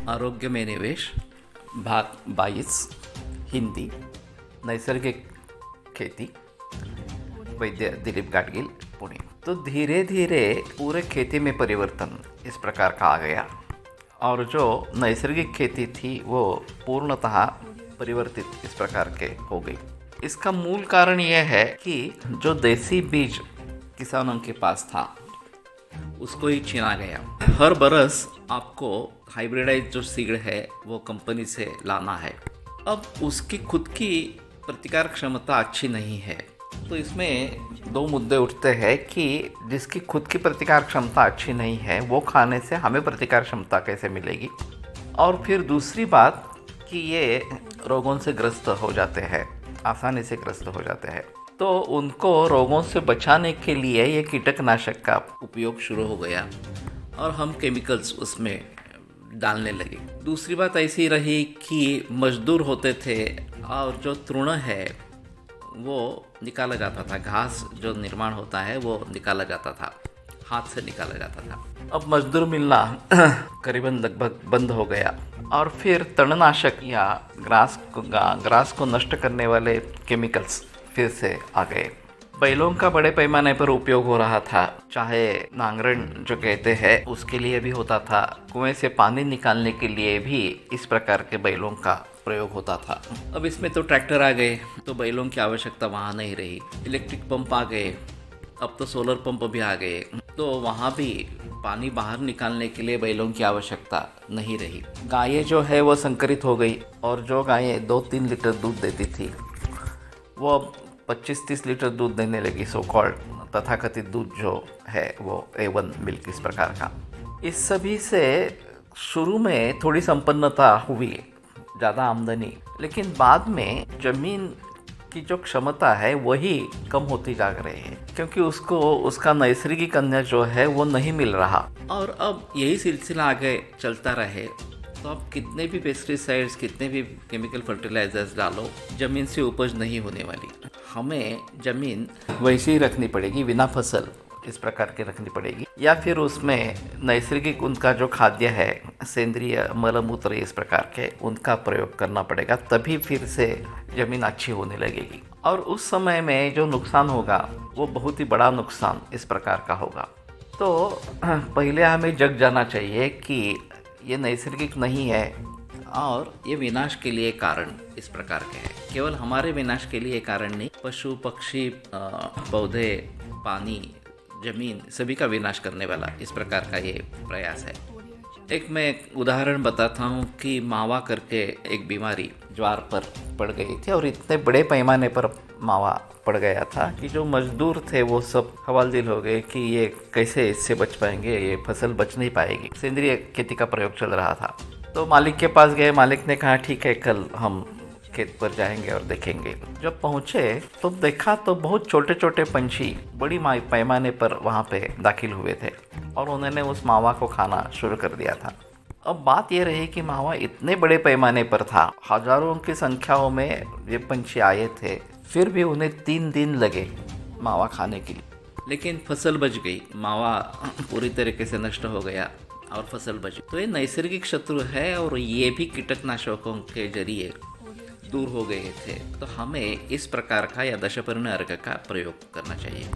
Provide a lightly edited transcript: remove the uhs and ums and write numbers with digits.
आरोग्य में निवेश भाग 22 हिंदी नैसर्गिक खेती वैद्य दिलीप गाडगिल पुणे। तो धीरे धीरे पूरे खेती में परिवर्तन इस प्रकार का आ गया और जो नैसर्गिक खेती थी वो पूर्णतः परिवर्तित इस प्रकार के हो गई। इसका मूल कारण यह है कि जो देसी बीज किसानों के पास था उसको ही छीना गया। हर बरस आपको हाइब्रिडाइज जो सीड है वो कंपनी से लाना है। अब उसकी खुद की प्रतिकार क्षमता अच्छी नहीं है, तो इसमें दो मुद्दे उठते हैं कि जिसकी खुद की प्रतिकार क्षमता अच्छी नहीं है वो खाने से हमें प्रतिकार क्षमता कैसे मिलेगी, और फिर दूसरी बात कि ये रोगों से ग्रस्त हो जाते हैं, आसानी से ग्रस्त हो जाते हैं। तो उनको रोगों से बचाने के लिए ये कीटकनाशक का उपयोग शुरू हो गया और हम केमिकल्स उसमें डालने लगे। दूसरी बात ऐसी रही कि मजदूर होते थे और जो तृण है वो निकाला जाता था, घास जो निर्माण होता है वो निकाला जाता था, हाथ से निकाला जाता था। अब मजदूर मिलना करीबन लगभग बंद हो गया और फिर तणनाशक या ग्रास को नष्ट करने वाले केमिकल्स फिर से आ गए। बैलों का बड़े पैमाने पर उपयोग हो रहा था, चाहे नांगरण जो कहते हैं उसके लिए भी होता था, कुएं से पानी निकालने के लिए भी इस प्रकार के बैलों का प्रयोग होता था। अब इसमें तो ट्रैक्टर आ गए तो बैलों की आवश्यकता वहाँ नहीं रही। इलेक्ट्रिक पंप आ गए, अब तो सोलर पंप भी आ गए, तो वहाँ भी पानी बाहर निकालने के लिए बैलों की आवश्यकता नहीं रही। गायें जो है वो संकरित हो गई और जो गायें 2-3 लीटर दूध देती थी वो अब 25-30 लीटर दूध देने लगी। सो कॉल्ड तथाकथित दूध जो है वो A1 मिल्क इस प्रकार का। इस सभी से शुरू में थोड़ी संपन्नता हुई, ज़्यादा आमदनी, लेकिन बाद में ज़मीन की जो क्षमता है वही कम होती जा रही है क्योंकि उसको उसका नैसर्गिक अन्य जो है वो नहीं मिल रहा। और अब यही सिलसिला आगे चलता रहे तो अब कितने भी पेस्टिसाइड्स, कितने भी केमिकल फर्टिलाइजर्स डालो, ज़मीन से उपज नहीं होने वाली। हमें ज़मीन वैसे ही रखनी पड़ेगी, बिना फसल इस प्रकार के रखनी पड़ेगी, या फिर उसमें नैसर्गिक उनका जो खाद्य है, सेंद्रिय मलमूत्र इस प्रकार के, उनका प्रयोग करना पड़ेगा, तभी फिर से ज़मीन अच्छी होने लगेगी। और उस समय में जो नुकसान होगा वो बहुत ही बड़ा नुकसान इस प्रकार का होगा। तो पहले हमें जग जाना चाहिए कि ये नैसर्गिक नहीं है और ये विनाश के लिए कारण इस प्रकार के हैं। केवल हमारे विनाश के लिए कारण नहीं, पशु पक्षी, पौधे, पानी, जमीन, सभी का विनाश करने वाला इस प्रकार का ये प्रयास है। एक मैं उदाहरण बताता हूँ कि मावा करके एक बीमारी ज्वार पर पड़ गई थी और इतने बड़े पैमाने पर मावा पड़ गया था कि जो मजदूर थे वो सब हवालदिल हो गए कि ये कैसे इससे बच पाएंगे, ये फसल बच नहीं पाएगी। सेंद्रिय खेती का प्रयोग चल रहा था, तो मालिक के पास गए। मालिक ने कहा ठीक है, कल हम खेत पर जाएंगे और देखेंगे। जब पहुँचे तो देखा तो बहुत छोटे छोटे पंछी बड़ी पैमाने पर वहाँ पे दाखिल हुए थे और उन्होंने उस मावा को खाना शुरू कर दिया था। अब बात ये रही कि मावा इतने बड़े पैमाने पर था, हजारों की संख्याओं में ये पंछी आए थे, फिर भी उन्हें 3 दिन लगे मावा खाने के लिए, लेकिन फसल बच गई। मावा पूरी तरीके से नष्ट हो गया और फसल बच गई। तो ये नैसर्गिक शत्रु है और ये भी कीटकनाशकों के जरिए दूर हो गए थे। तो हमें इस प्रकार का या दशपर्णी अर्घ का प्रयोग करना चाहिए।